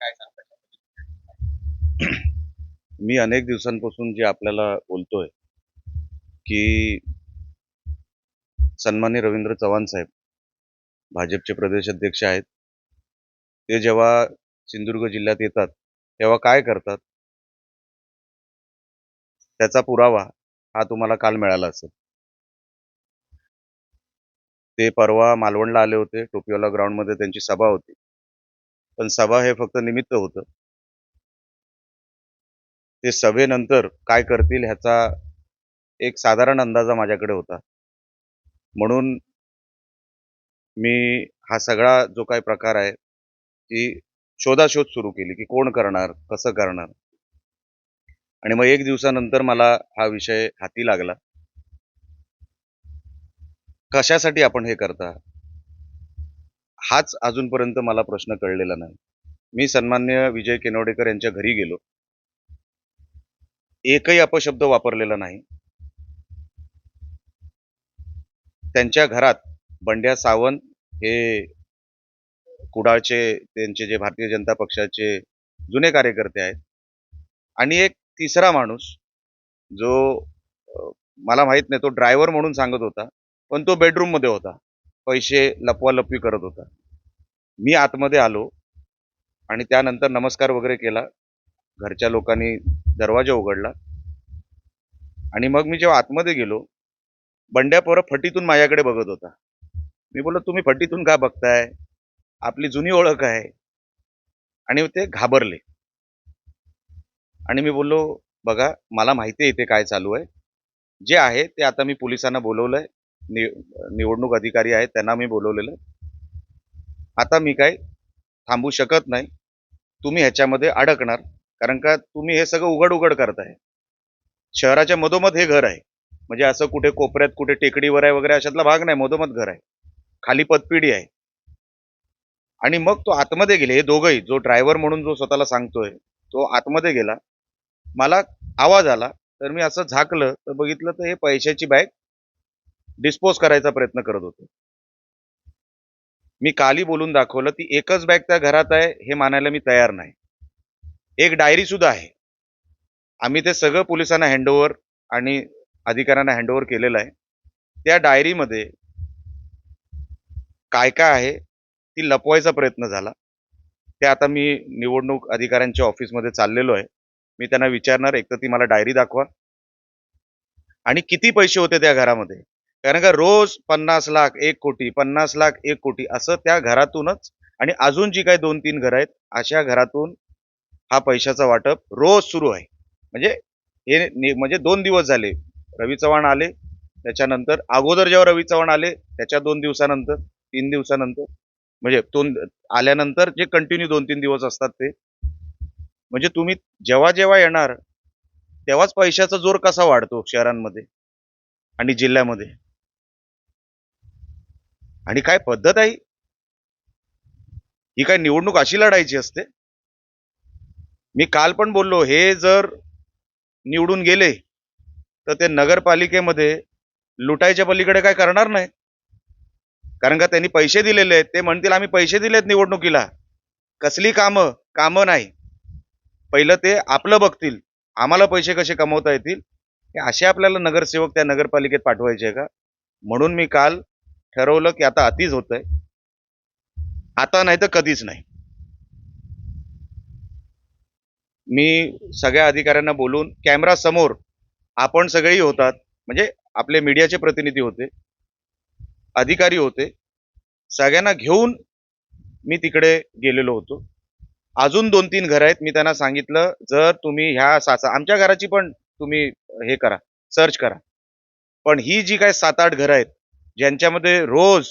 काय सांगता? मी अनेक दिवसांपासून जे आपल्याला बोलतोय की सन्माननीय रवींद्र चव्हाण साहेब भाजपचे प्रदेश अध्यक्ष आहेत. ते जेव्हा सिंधुदुर्ग जिल्ह्यात येतात तेव्हा काय करतात त्याचा पुरावा हा तुम्हाला काल मिळाला असेल. ते परवा मालवणला आले होते. टोपीवाला ग्राउंडमध्ये त्यांची सभा होती. पण सभा हे फक्त निमित्त होतं. ते सभेनंतर काय करतील ह्याचा एक साधारण अंदाजा माझ्याकडे होता. म्हणून मी हा सगळा जो काही प्रकार आहे ती शोधाशोध सुरू केली की कोण करणार, कसं करणार. आणि मग एक दिवसानंतर मला हा विषय हाती लागला. कशासाठी आपण हे करता हाच अजूनपर्यंत मला प्रश्न कळलेला नाही. मी सन्माननीय विजय केनवडेकर यांच्या घरी गेलो. एकही अपशब्द वापरलेला नाही. त्यांच्या घरात बंड्या सावंत हे कुडाळचे त्यांचे जे भारतीय जनता पक्षाचे जुने कार्यकर्ते आहेत आणि एक तिसरा माणूस जो मला माहित नाही, तो ड्रायव्हर म्हणून सांगत होता, पण तो बेडरूम मध्ये होता, पैसे लपवालपवी करत होता. मी आतमध्ये आलो आणि त्यानंतर नमस्कार वगैरे केला. घरच्या लोकांनी दरवाजा उघडला आणि मग मी जेव्हा आतमध्ये गेलो, बंड्या पोरं फटीतून माझ्याकडे बघत होता. मी बोललो, तुम्ही फटीतून का बघताय? आपली जुनी ओळख आहे. आणि ते घाबरले आणि मी बोललो, बघा मला माहिती आहे इथे काय चालू आहे. जे आहे ते आता मी पोलिसांना बोलवलंय. निवडणूक अधिकारी आहेत त्यांना मी बोलवलेलं. आता मी काय थांबू शकत नाही. तुम्ही ह्याच्यामध्ये अडकणार, कारण का तुम्ही हे सगळं उघड उघड करताय. शहराच्या मधोमध हे घर आहे, म्हणजे असं कुठे कोपऱ्यात कुठे टेकडीवर आहे वगैरे अशातला भाग नाही. मधोमध घर आहे, खाली पतपिढी आहे. आणि मग तो आतमध्ये गेले. हे दोघंही, जो ड्रायव्हर म्हणून जो स्वतःला सांगतोय तो आतमध्ये गेला. मला आवाज आला तर मी असं झाकलं तर बघितलं तर हे पैशाची बॅग डिस्पोज करायचा प्रयत्न करत होते. मी काली बोलून दाखवलं, ती एकच बॅग त्या घरात आहे हे मानायला मी तयार नाही. एक डायरी सुद्धा आहे. आम्ही ते सगळं पोलिसांना हँडओव्हर आणि अधिकाऱ्यांना हँडओव्हर केलेलं आहे. त्या डायरीमध्ये काय काय आहे ती लपवायचा प्रयत्न झाला. ते आता मी निवडणूक अधिकाऱ्यांच्या ऑफिसमध्ये चाललेलो आहे. मी त्यांना विचारणार, एक तर ती मला डायरी दाखवा आणि किती पैसे होते त्या घरामध्ये. कारण का रोज 50 लाख 1 कोटी 50 लाख 1 कोटी असं त्या घरातूनच, आणि अजून जी काही 2-3 घरं आहेत अशा घरातून हा पैशाचा वाटप रोज सुरू आहे. म्हणजे हे म्हणजे 2 दिवस झाले. रवी चव्हाण आले, त्याच्यानंतर अगोदर जेव्हा रवी चव्हाण आले त्याच्या 2 दिवसानंतर 3 दिवसानंतर, म्हणजे आल्यानंतर जे कंटिन्यू 2-3 दिवस असतात ते. म्हणजे तुम्ही जेव्हा जेव्हा येणार तेव्हाच पैशाचा जोर कसा वाढतो शहरांमध्ये आणि जिल्ह्यामध्ये. आणि काय पद्धत आहे ही? काय निवडणूक अशी लढायची असते? मी काल पण बोललो, हे जर निवडून गेले तर ते नगरपालिकेमध्ये लुटायच्या पलीकडे काय करणार नाही. कारण का त्यांनी पैसे दिलेले आहेत. ते म्हणतील आम्ही पैसे दिलेत निवडणुकीला, कसली कामं कामं नाही. पहिलं ते आपलं बघतील, आम्हाला पैसे कसे कमवता येतील. हे असे आपल्याला नगरसेवक त्या नगरपालिकेत पाठवायचे का? म्हणून मी काल ठरवलं की आता अतिच होतंय, आता नाही तर कधीच नाही. मी सगळ्या अधिकाऱ्यांना बोलून कॅमेरा समोर आपण सगळेही होतात, म्हणजे आपले मीडियाचे प्रतिनिधी होते, अधिकारी होते, सगळ्यांना घेऊन मी तिकडे गेलेलो होतो. अजून 2-3 घर आहेत. मी त्यांना सांगितलं, जर तुम्ही ह्या आमच्या घराची पण तुम्ही हे करा, सर्च करा. पण ही जी काय 7-8 घरं आहेत ज्यांच्यामध्ये रोज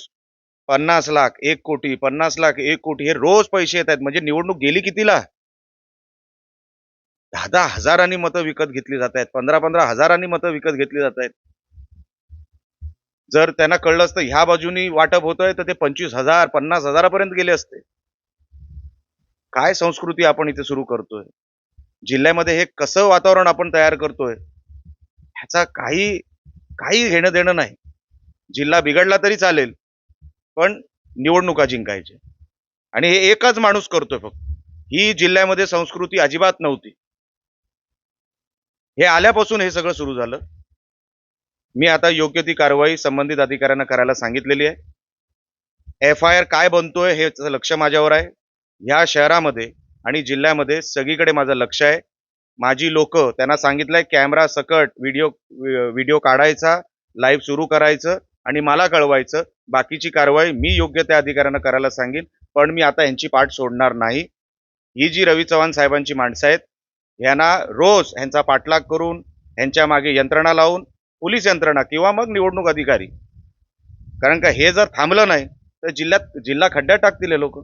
50 लाख 1 कोटी 50 लाख 1 कोटी हे रोज पैसे येत आहेत, म्हणजे निवडणूक गेली कितीला? 10-10 हजारांनी मतं विकत घेतली जात आहेत, 15-15 हजारांनी मतं विकत घेतली जात आहेत. जर त्यांना कळलं असतं ह्या बाजूनी वाटप होतंय तर ते 25,000 50,000पर्यंत गेले असते. काय संस्कृती आपण इथे सुरू करतोय? जिल्ह्यामध्ये हे कसं वातावरण आपण तयार करतोय ह्याचा काही काही घेणं देणं नाही. जिल्हा बिघडला तरी चालेल, पण निवडणुका जिंकायचे. आणि हे एकच माणूस करतोय फक्त. ही जिल्ह्यामध्ये संस्कृती अजिबात नव्हती. हे आल्यापासून हे सगळं सुरू झालं. मी आता योग्य ती कारवाई संबंधित अधिकाऱ्यांना करायला सांगितलेली आहे. एफ-आय-आर काय बनतोय हे लक्ष माझ्यावर आहे. ह्या शहरामध्ये आणि जिल्ह्यामध्ये सगळीकडे माझं लक्ष आहे. माझी लोकं त्यांना सांगितलंय कॅमेरा सकट व्हिडिओ काढायचा, लाईव्ह सुरू करायचं आणि मला कळवायचं. बाकीची कारवाई मी योग्य त्या अधिकाऱ्यांना करायला सांगेन. पण मी आता यांची पाठ सोडणार नाही. ही जी रवी चव्हाण साहेबांची माणसं आहेत, यांना रोज ह्यांचा पाठलाग करून, ह्यांच्या मागे यंत्रणा लावून, पोलीस यंत्रणा किंवा मग निवडणूक अधिकारी, कारण का हे जर थांबलं नाही तर जिल्हा खड्ड्यात टाकतील हे लोक.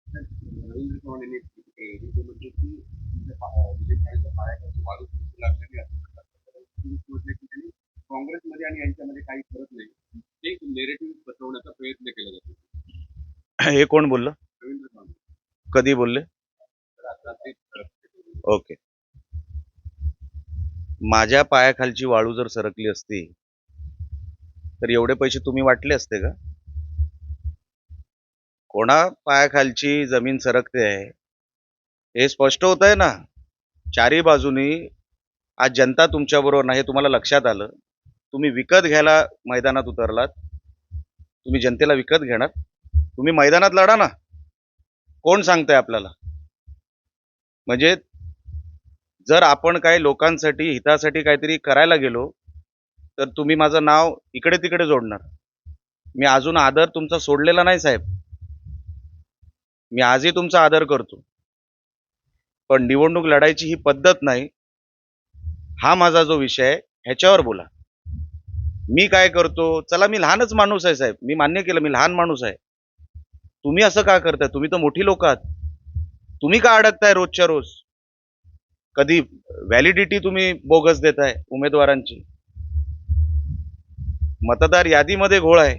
रवींद्र चव्हाण यांनी ते म्हणजे की विजय साळेच्या पायाखालची वाळू दिसू लागलेली आहे. तुम्ही म्हटलं की त्यांनी काँग्रेसमध्ये आणि यांच्यामध्ये काही फरक नाही. ते नेरेटिव्ह पसरवण्याचा प्रयत्न केला जातो. हे कोण बोललं? रवींद्र चव्हाण कधी बोलले? तर आता ते ओके. माझ्या पायाखालची वाळू जर सरकली असती तर एवढे पैसे तुम्ही वाटले असते का? कोणा पायाखालची जमीन सरकते आहे हे स्पष्ट होत आहे ना. चारी बाजूनी आज जनता तुमच्या बरोबर नाही हे तुम्हाला लक्षात आलं. तुम्ही विकत घ्यायला मैदानात उतरलात. तुम्ही जनतेला विकत घेणार? तुम्ही मैदानात लढा ना. कोण सांगतंय आपल्याला? म्हणजे जर आपण काही लोकांसाठी हितासाठी काहीतरी करायला गेलो तर तुम्ही माझं नाव इकडे तिकडे जोडणार. मी अजून आदर तुमचा सोडलेला नाही साहेब. मी आजही तुमचा आदर करतो. पण निवडणूक लढायची ही पद्धत नाही. हा माझा जो विषय आहे ह्याच्यावर बोला. मी काय करतो? चला मी लहानच माणूस आहे साहेब. मी मान्य केलं मी लहान माणूस आहे. तुम्ही असं का करताय? तुम्ही तर मोठी लोक आहात. तुम्ही का अडकताय रोजच्या रोज? कधी व्हॅलिडिटी तुम्ही बोगस देताय उमेदवारांची. मतदार यादीमध्ये घोळ आहे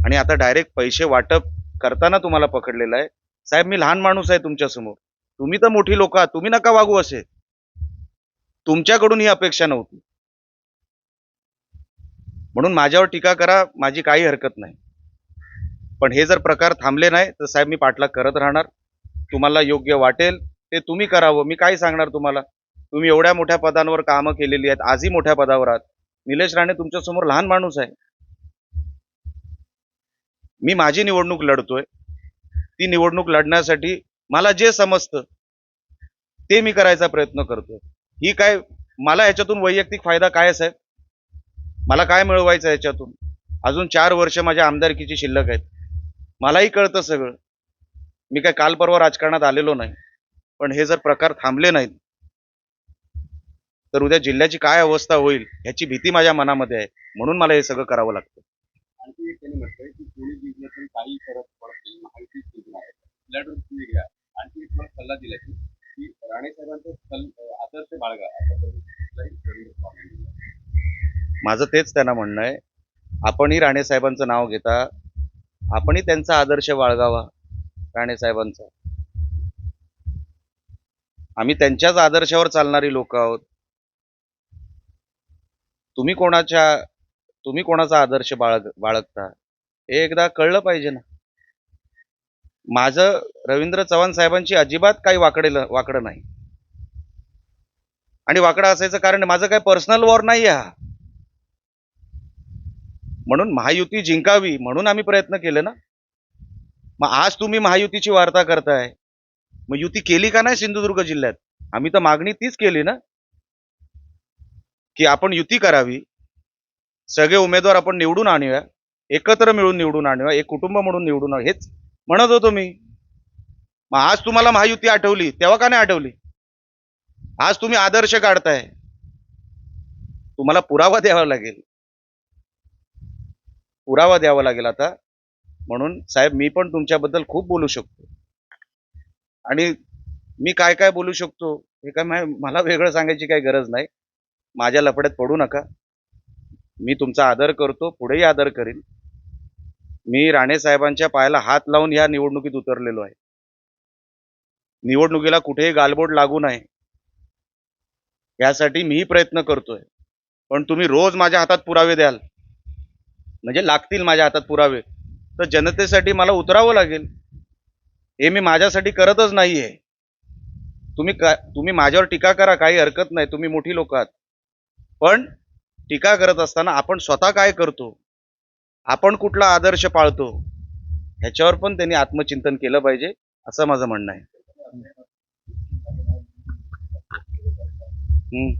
आणि आता डायरेक्ट पैसे वाटप करताना तुम्हाला पकडलेलं आहे. साहेब मी लहान माणूस आहे तुमच्या समोर. तुम्ही तर मोठी लोक आहात. तुम्ही नका वागू असे. तुमच्याकडून ही अपेक्षा नव्हती. म्हणून माझ्यावर टीका करा, माझी काही हरकत नाही. पण हे जर प्रकार थांबले नाही तर साहेब मी पाठलाग करत राहणार. तुम्हाला योग्य वाटेल ते तुम्ही करावं. मी काय सांगणार तुम्हाला? तुम्ही एवढ्या मोठ्या पदांवर कामं केलेली आहेत, आजही मोठ्या पदावर आहात. निलेश राणे तुमच्या समोर लहान माणूस आहे. मी माझी निवडणूक लढतोय. ती निवडणूक लढण्यासाठी मला जे समजतं ते मी करायचा प्रयत्न करतोय. ही काय मला ह्याच्यातून वैयक्तिक फायदा काय आहे साहेब? मला काय मिळवायचं ह्याच्यातून? अजून 4 वर्ष माझ्या आमदारकीची शिल्लक आहेत. मलाही कळतं सगळं. मी काय काल परवा राजकारणात आलेलो नाही. पण हे जर प्रकार थांबले नाहीत तर उद्या जिल्ह्याची काय अवस्था होईल ह्याची भीती माझ्या मनामध्ये आहे. म्हणून मला हे सगळं करावं लागतं. आणखी एक त्यांनी म्हटलंय की कोणी जिंकलं तरी काही फरक पडत नाही. महायुतीच जिंकणार आहे. लढून तुम्ही घ्या. आणखी एक मला सल्ला दिला की राणे साहेबांचा आदर्श बाळगा असा रवींद्र चव्हाण यांनी दिला. माझं तेच त्यांना म्हणणं आहे. आपणही राणे साहेबांचं नाव घेता, आपणही त्यांचा आदर्श बाळगावा. राणे साहेबांचा. आम्ही त्यांच्याच आदर्शावर चालणारी लोक आहोत. तुम्ही कोणाचा आदर्श बाळगता हे एकदा कळलं पाहिजे ना. माझं रवींद्र चव्हाण साहेबांची अजिबात काही वाकडं नाही. आणि वाकडं असायचं कारण माझं काही पर्सनल वॉर नाही हा. म्हणून महायुती जिंकावी म्हणून आम्ही प्रयत्न केले ना. मग आज तुम्ही महायुतीची वार्ता करताय. मग युती केली का नाही सिंधुदुर्ग जिल्ह्यात? आम्ही तर मागणी तीच केली ना की आपण युती करावी. सगळे उमेदवार आपण निवडून आणूया. एकत्र मिळून निवडून आणूया. एक कुटुंब म्हणून निवडून आणूया. हेच म्हणत होतो मी. मग आज तुम्हाला महायुती आठवली, तेव्हा का नाही आठवली? आज तुम्ही आदर्श काढताय. तुम्हाला पुरावा द्यावा लागेल. पुरावा द्यावा लागेल आता. म्हणून साहेब मी पण तुमच्याबद्दल खूप बोलू शकतो. आणि मी काय काय बोलू शकतो हे काय मला वेगळं सांगायची काही गरज नाही. माझ्या लफड्यात पडू नका. मी तुमचा आदर करतो, पुढेही आदर करीन. मी राणे साहेबांच्या पायाला हात लावून ह्या निवडणुकीत उतरलेलो आहे. निवडणुकीला कुठेही गालबोट लागू नये यासाठी मीही प्रयत्न करतोय. पण तुम्ही रोज माझ्या हातात पुरावे द्याल, म्हणजे लागतील माझ्या हातात पुरावे, तर जनतेसाठी मला उतरावं लागेल. हे मी माझ्यासाठी करतच नाहीये. तुम्ही माझ्यावर टीका करा, काही हरकत नाही, तुम्ही मोठी लोक आहात. पण टीका करत असताना आपण स्वतः काय करतो, आपण कुठला आदर्श पाळतो, ह्याच्यावर पण त्यांनी आत्मचिंतन केलं पाहिजे, असं माझं म्हणणं आहे. हम्म.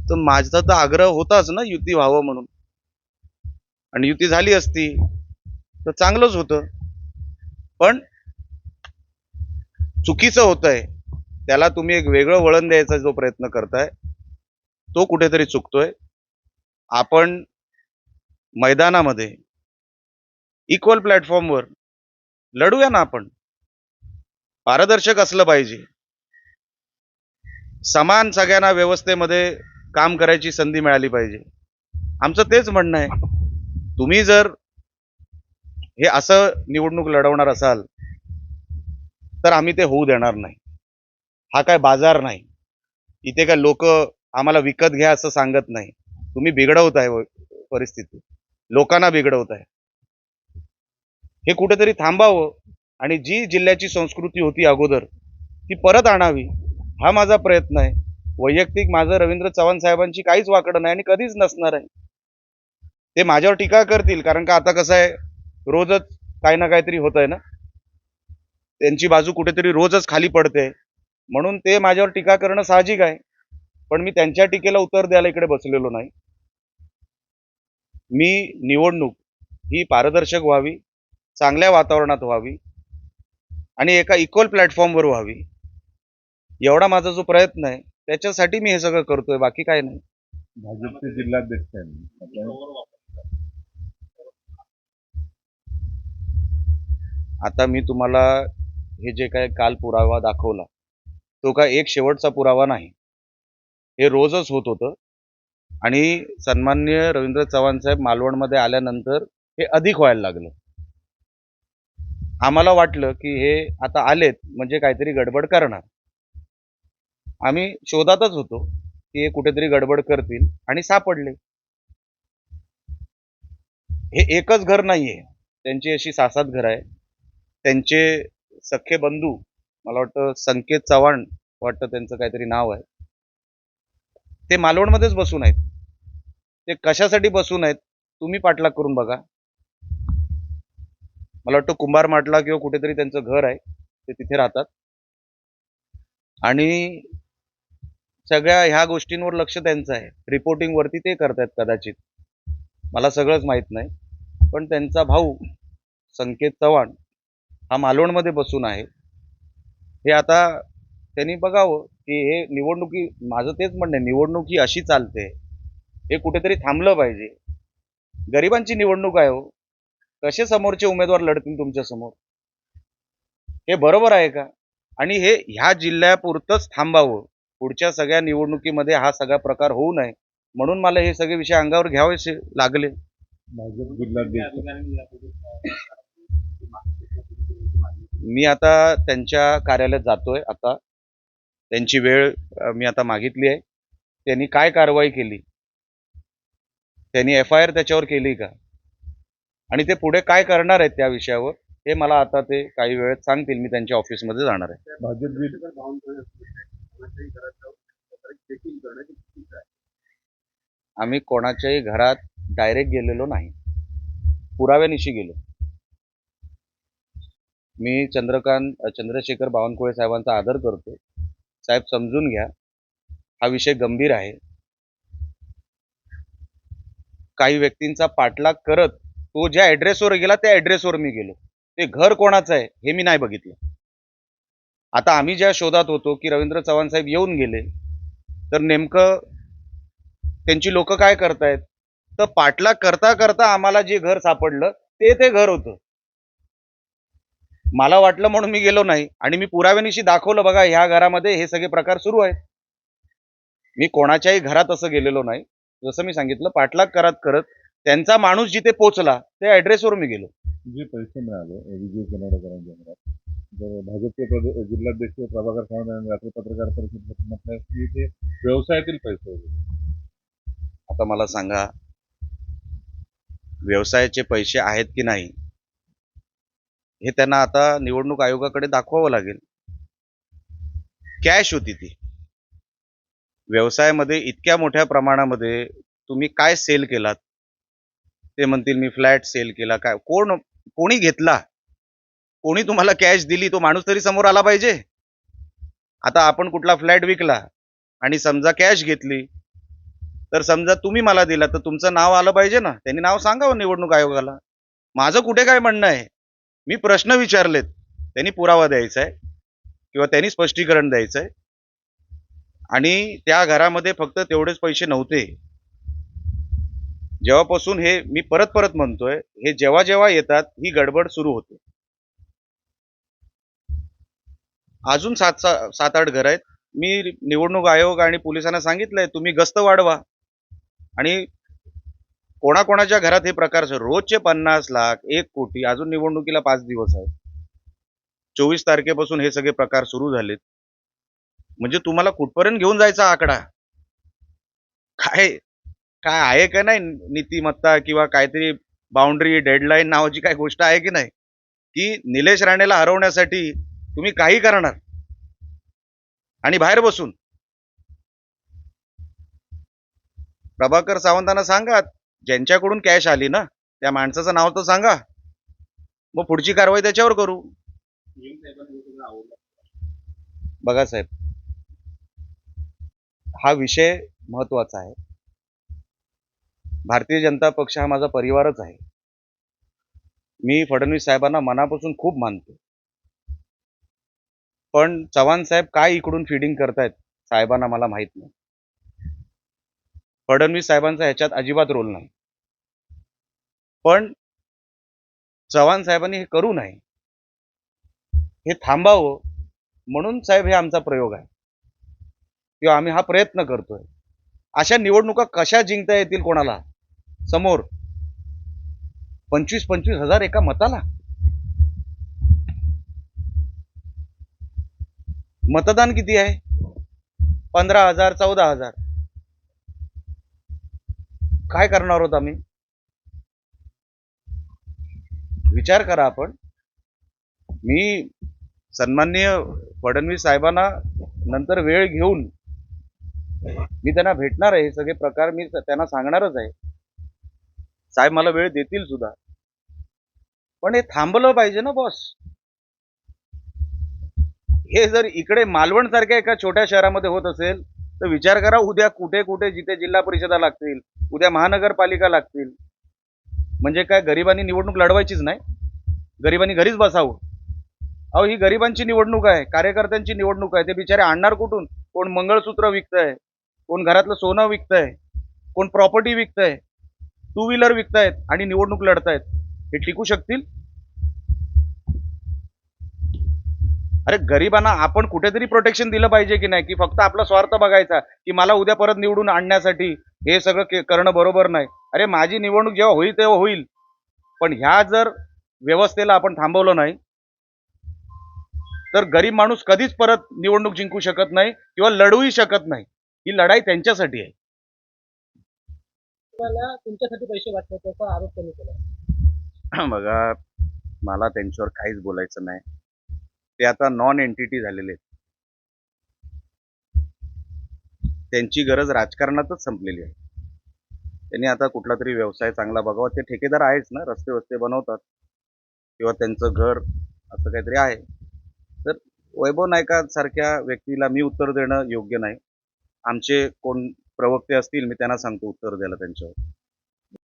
तर माझा तर आग्रह होताच ना युती व्हावं म्हणून, आणि युती झाली असती तर चांगलंच होतं. पण चुकीचं होतंय, त्याला तुम्ही एक वेगळं वळण द्यायचा जो प्रयत्न करताय तो कुठेतरी चुकतोय. आपण मैदानामध्ये इक्वल प्लॅटफॉर्मवर लढूया ना. आपण पारदर्शक असलं पाहिजे, समान सगळ्यांना व्यवस्थेमध्ये काम करायची संधी मिळाली पाहिजे. आमचं तेच म्हणणं आहे. तुम्ही जर हे असं निवडणूक लढवणार असाल तर आम्ही ते होऊ देणार नाही. हा काय बाजार नाही, इथे काय लोक आम्हाला विकत घ्या असं सांगत नाही. तुम्ही बिघडवताय परिस्थिती, लोकांना बिघडवताय. हे कुठेतरी थांबावं आणि जी जिल्ह्याची संस्कृती होती अगोदर ती परत आणावी, हा माझा प्रयत्न आहे. वैयक्तिक माझं रवींद्र चव्हाण साहेबांची काहीच वाकडं नाही आणि कधीच नसणार आहे. ते माझ्यावर टीका करतील, कारण का आता कसं आहे, रोजच काही ना काहीतरी होत आहे ना, त्यांची बाजू कुठेतरी रोजच खाली पडते, म्हणून ते माझ्यावर टीका करणं साहजिक आहे. पण मी त्यांच्या टीकेला उत्तर द्यायला इकडे बसलेलो नाही. मी निवडणूक ही पारदर्शक व्हावी, चांगल्या वातावरणात व्हावी आणि एका इक्वल प्लॅटफॉर्मवर व्हावी, एवढा माझा जो प्रयत्न आहे त्याच्यासाठी मी हे सगळं करतोय, बाकी काय नाही. भाजपचे जिल्हाध्यक्ष आहेत. आता मी तुम्हाला हे जे काय काल पुरावा दाखवला तो काय एक शेवटचा पुरावा नाही, हे रोजच होत होतं. आणि सन्माननीय रवींद्र चव्हाण साहेब मालवणमध्ये आल्यानंतर हे अधिक व्हायला लागलं. आम्हाला वाटलं की हे आता आलेत म्हणजे काहीतरी गडबड करणार. आम्ही शोधातच होतो की हे कुठेतरी गडबड करतील आणि सापडले. हे एकच घर नाहीये, त्यांची अशी 6-7 घर आहे. त्यांचे सख्खे बंधू, मला वाटतं संकेत चव्हाण वाटतं त्यांचं काहीतरी नाव आहे, ते मालवणमध्येच बसून आहेत. ते कशासाठी बसून आहेत तुम्ही पाठलाग करून बघा. मला वाटतं कुंभार माटला किंवा कुठेतरी त्यांचं घर आहे, ते तिथे राहतात आणि सगळ्या ह्या गोष्टींवर लक्ष त्यांचं आहे. रिपोर्टिंग वरती ते करतायत कदाचित, मला सगळंच माहित नाही. पण त्यांचा भाऊ संकेत चव्हाण हा मालवणमध्ये बसून आहे. हे आता त्यांनी बघावं की हे निवडणुकी, माझं तेच म्हणणं आहे, निवडणूक ही अशी चालते, हे कुठेतरी थांबलं पाहिजे. गरिबांची निवडणूक आहे हो, कसे समोरचे उमेदवार लढतील तुमच्या समोर, हे बरोबर आहे का? आणि हे ह्या जिल्ह्यापुरतंच थांबावं, पुढच्या सगळ्या निवडणुकीमध्ये हा सगळा प्रकार होऊ नये, म्हणून मला हे सगळे विषय अंगावर घ्यावेसे लागले. भाजप जिल्हाध्यक्ष मी आता त्यांच्या कार्यालयात जातोय. आता त्यांची वेळ मी आता मागितली आहे. त्यांनी काय कारवाई केली, त्यांनी FIR त्याच्यावर केली का, आणि ते पुढे काय करणार आहेत त्या विषयावर, हे मला आता ते काही वेळेत सांगतील. मी त्यांच्या ऑफिसमध्ये जाणार आहे. भाजप आम्ही कोणाच्याही घरात डायरेक्ट गेलेलो नाही, पुराव्यानिशी गेलो. मी चंद्रशेखर बावनकुळे साहेबांचा आदर करतो. साहेब समजून घ्या, हा विषय गंभीर आहे. काही व्यक्तींचा पाठलाग करत तो ज्या ऍड्रेसवर गेला त्या ऍड्रेसवर मी गेलो. ते घर कोणाचं आहे हे मी नाही बघितलं. आता आम्ही ज्या शोधात होतो की रवींद्र चव्हाण साहेब येऊन गेले, तर नेमकं त्यांची लोक काय करतायत, तर पाठलाग करता करता आम्हाला जे घर सापडलं ते घर होतं. मला वाटलं म्हणून मी गेलो नाही, आणि मी पुराव्यानिशी दाखवलं, बघा ह्या घरामध्ये हे सगळे प्रकार सुरू आहेत. मी कोणाच्याही घरात असं गेलेलो नाही. जसं मी सांगितलं, पाठलाग करत त्यांचा माणूस जिथे पोहोचला त्या ऍड्रेसवर मी गेलो. जे पैसे मिळाले विजय कनाडकरांच्या घरात, तर भाजपचे जिल्हाध्यक्ष प्रभाकर सावंत यांनी रात्री पत्रकार परिषदेत म्हटलं की ते व्यवसायातील पैसे होते. आता मला सांगा, व्यवसायाचे पैसे आहेत की नाही हे त्यांना आता निवडणूक आयोगाकडे दाखवावं लागेल. कॅश होती ती. व्यवसायामध्ये इतक्या मोठ्या प्रमाणामध्ये तुम्ही काय सेल केलात? ते म्हणतील मी फ्लॅट सेल केला. काय कोणी घेतला? कोणी तुम्हाला कॅश दिली? तो माणूस तरी समोर आला पाहिजे. आता आपण कुठला फ्लॅट विकला आणि समजा कॅश घेतली, तर समजा तुम्ही मला दिला तर तुमचं नाव आलं पाहिजे ना. त्यांनी नाव सांगावं निवडणूक आयोगाला. माझं कुठे काय म्हणणं आहे? मी प्रश्न विचारलेत. त्यांनी पुरावा द्यायचा आहे किंवा त्यांनी स्पष्टीकरण द्यायचं आहे. आणि त्या घरामध्ये फक्त तेवढेच पैसे नव्हते. जेव्हापासून हे मी परत म्हणतोय, हे जेव्हा जेव्हा येतात ही गडबड सुरू होते. अजून 7-8 घर आहेत. मी निवडणूक आयोग आणि पोलिसांना सांगितलंय तुम्ही गस्त वाढवा आणि कोणाकोणाच्या घरात हे प्रकार रोजचे 50 लाख, 1 कोटी, अजून निवडणुकीला 5 दिवस आहेत. 24 तारखेपासून हे सगळे प्रकार सुरू झालेत. म्हणजे तुम्हाला कुठपर्यंत घेऊन जायचा आकडा? काय काय आहे का नाही नीतिमत्ता किंवा काहीतरी बाउंड्री, डेडलाईन नावाची काही गोष्ट आहे की नाही? की निलेश राणेला हरवण्यासाठी तुम्ही काही करणार आणि बाहेर बसून. प्रभाकर सावंतांना सांगा, ज्यांच्याकडून कॅश आली ना त्या माणसाचं नाव तर सांगा, मग पुढची कारवाई त्याच्यावर करू. बघा साहेब, हा विषय महत्वाचा आहे. भारतीय जनता पक्ष हा माझा परिवारच आहे. मी फडणवीस साहेबांना मनापासून खूप मानतो. पण चव्हाण साहेब काय इकडून फिडिंग करतायत साहेबांना मला माहित नाही. फडणवीस साहेबांचा ह्याच्यात अजिबात रोल नाही. पण चव्हाण साहेबांनी हे करू नये, हे थांबावं म्हणून साहेब हे आमचा प्रयोग आहे किंवा आम्ही हा प्रयत्न करतोय. अशा निवडणुका कशा जिंकता येतील कोणाला समोर? 25-25 हजार एका मताला. मतदान किती आहे? 15,000, 14,000. काय करणार आहोत आम्ही? विचार करा आपण. मी सन्माननीय फडणवीस साहेबांना नंतर वेळ घेऊन मी त्यांना भेटणार आहे. हे सगळे प्रकार मी त्यांना सांगणारच आहे. साहेब मला वेळ देतील सुद्धा. पण हे थांबलं पाहिजे ना बॉस. हे जर इकडे मालवण सारख्या एका छोट्या शहरामध्ये होत असेल तर विचार करा उद्या कुठे कुठे जिथे जिल्हा परिषदा लागतील, उद्या महानगरपालिका लागतील. म्हणजे काय गरिबांनी निवडणूक लढवायचीच नाही? गरिबांनी घरीच बसावं? अहो ही गरिबांची निवडणूक आहे, कार्यकर्त्यांची निवडणूक आहे. ते बिचारे आणणार कुठून? कोण मंगळसूत्र विकतंय, कोण घरातलं सोनं विकतंय, कोण प्रॉपर्टी विकतंय, 2 व्हीलर विकतायत आणि निवडणूक लढतायत. हे टिकू शकतील? अरे गरिबांना आपण कुठेतरी प्रोटेक्शन दिलं पाहिजे की नाही? की फक्त आपला स्वार्थ बघायचा की मला उद्या परत निवडून आणण्यासाठी हे सगळं करणं बरोबर नाही. अरे माझी निवडणूक जेव्हा होईल तेव्हा होईल. पण ह्या जर व्यवस्थेला आपण थांबवलं नाही तर गरीब माणूस कधीच परत निवडणूक जिंकू शकत नाही किंवा लढूही शकत नाही. ही लढाई त्यांच्यासाठी आहे. तुम्हाला तुमच्यासाठी पैसे वाटले त्याचा आरोप त्यांनी केला. बघा, मला त्यांच्यावर काहीच बोलायचं नाही. ते आता नॉन एंटिटी झालेले आहेत. त्यांची गरज राजकारणातच संपलेली आहे. त्यांनी आता कुठला तरी व्यवसाय चांगला बघावा. ते ठेकेदार आहेच ना, रस्ते वस्ते बनवतात किंवा त्यांचं घर असं काहीतरी आहे. तर वैभव नाईकांसारख्या व्यक्तीला मी उत्तर देणं योग्य नाही. आमचे कोण प्रवक्ते असतील मी त्यांना सांगतो उत्तर द्यायला त्यांच्यावर.